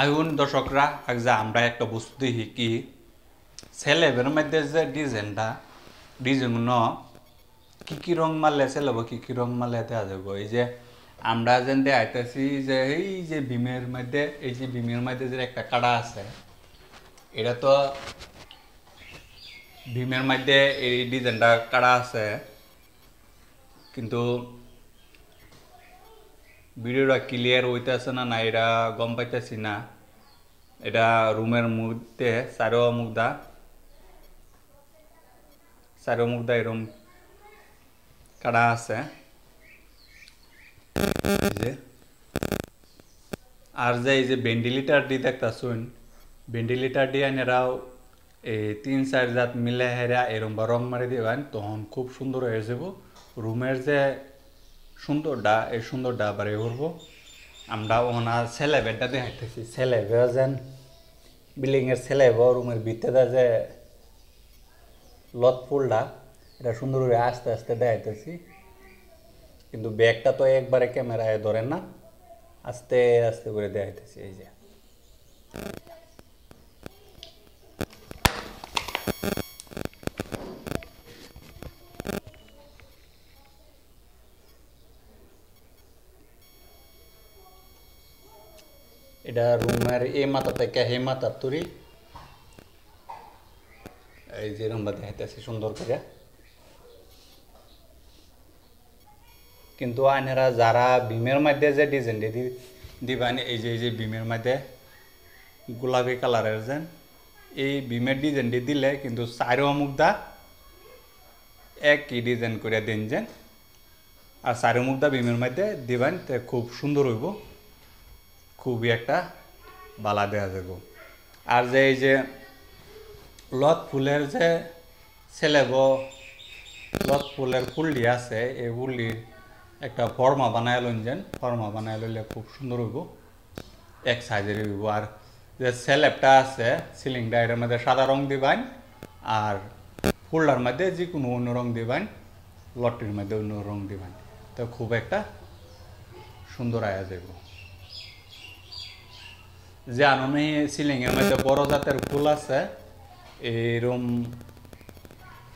আইন দর্শকরা আজ আমরা একটা বস্তু দেখি কি সেলেবের মধ্যে যে ডিজাইন কি কি রং মারলে সেলেব কি কি রং মারলে দেওয়া যাবো এই যে আমরা যেন দেখাইতেছি যে এই যে ভীমের মধ্যে যে একটা কাড়া আছে এটা তো ভীমের মধ্যে এই ডিজাইনটা কাড়া আছে কিন্তু ভিডিওটা ক্লিয়ার হইতেছে না এটা গম পাইতেছি না এটা রুমের মধ্যে চারো মুখদা এরকম কাটা আছে আর যে এই যে ভেন্টিলেটার দিয়ে দেখতেছুন ভেন্টিলেটার দিয়ে এরাও এই 3-4 জাত মিলে হেরা এরকম বা রং মারি দিবেন তখন খুব সুন্দর হয়ে যাব রুমের যে সুন্দরটা এই সুন্দরটা আবার এ করবো আমরা ওনার সেলেবেরটা দেখাইতেছি সেলেবে যেন বিল্ডিংয়ের সেলেব রুমের ভিতরে যে লত ফুলটা এটা সুন্দর করে আস্তে আস্তে দেখাইতেছি কিন্তু ব্যাগটা তো একবারে ক্যামেরায় ধরেন না আস্তে আস্তে করে দেখাইতেছি এই যে এটা রুমের এই মাথা থেকে হে মাথার তুরি এই যে রুমটা দেখাইতেছি সুন্দর করে কিন্তু আইনেরা যারা ভীমের মধ্যে যে ডিজাইন দিবেন এই যে ভীমের মধ্যে গোলাপি কালারের যেন এই ভীমের ডিজাইনটি দিলে কিন্তু চারো মুখদা একই ডিজাইন করে দিন যেন আর চারো মুখদা ভীমের মধ্যে দিবেন তো খুব সুন্দর হইব খুবই একটা বালা দেওয়া যাব আর যে এই যে লত ফুলের যে ছেলেব লত ফুলের ফুলটি আছে এই ফুলটির একটা ফর্মা বানায় লইন ফর্মা বানায় লইলে খুব সুন্দর হইব এক সাইজের হইব আর যে স্ল্যাবটা আছে সিলিংটা এটার মধ্যে সাদা রং দিবেন আর ফুলটার মধ্যে যে কোনো অন্য রং দিবেন লটটির মধ্যে অন্য রং দিবেন তো খুব একটা সুন্দর আয়া যাব যে আননে সিলিংয়ের মধ্যে বড় জাতের ফুল আছে এইরকম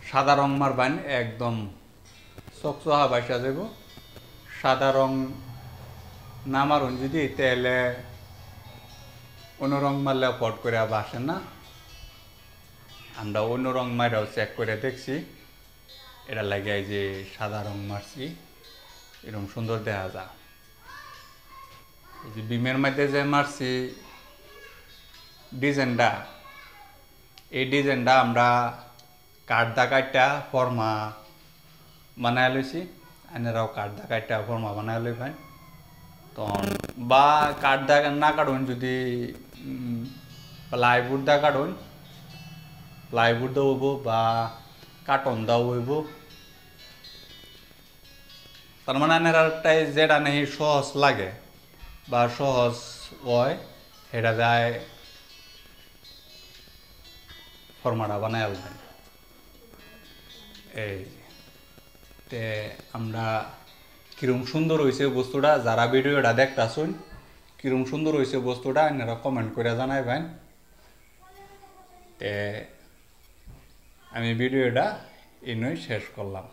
সাদা রং মারবেন একদম চকচকা বাইসা যাব সাদা রং না মারুন যদি তাহলে অন্য রং মারলে ফট করে বাসে না আমরা অন্য রং মারাও চেক করে দেখছি এটা লাগে যে সাদা রং মারছি এরকম সুন্দর দেখা যায় এই যে বিমের মধ্যে যে মারছি ডিজাইনটা এই ডিজাইনটা আমরা কাঠদা কাটটা ফর্মা বানায় লইছি আইনেরাও কাঠদা কাটটা ফর্মা বানায় লইবেন তখন বা কাঠদা না কাটুন যদি প্লাইউড দা কাটুন প্লাইউড দাও হইব বা কার্টন দাও হইব তার মানে আইনেরাটাই যেটা নেই সহজ লাগে বা সহজ হয় সেটা যায় ফর্মাটা বানায় আলবেন এই তে আমরা কিরম সুন্দর হয়েছে বস্তুটা যারা ভিডিওটা দেখতেছুন কিরম সুন্দর হয়েছে বস্তুটা আপনারা কমেন্ট করে জানাইবেন তে আমি ভিডিওটা এনই শেষ করলাম।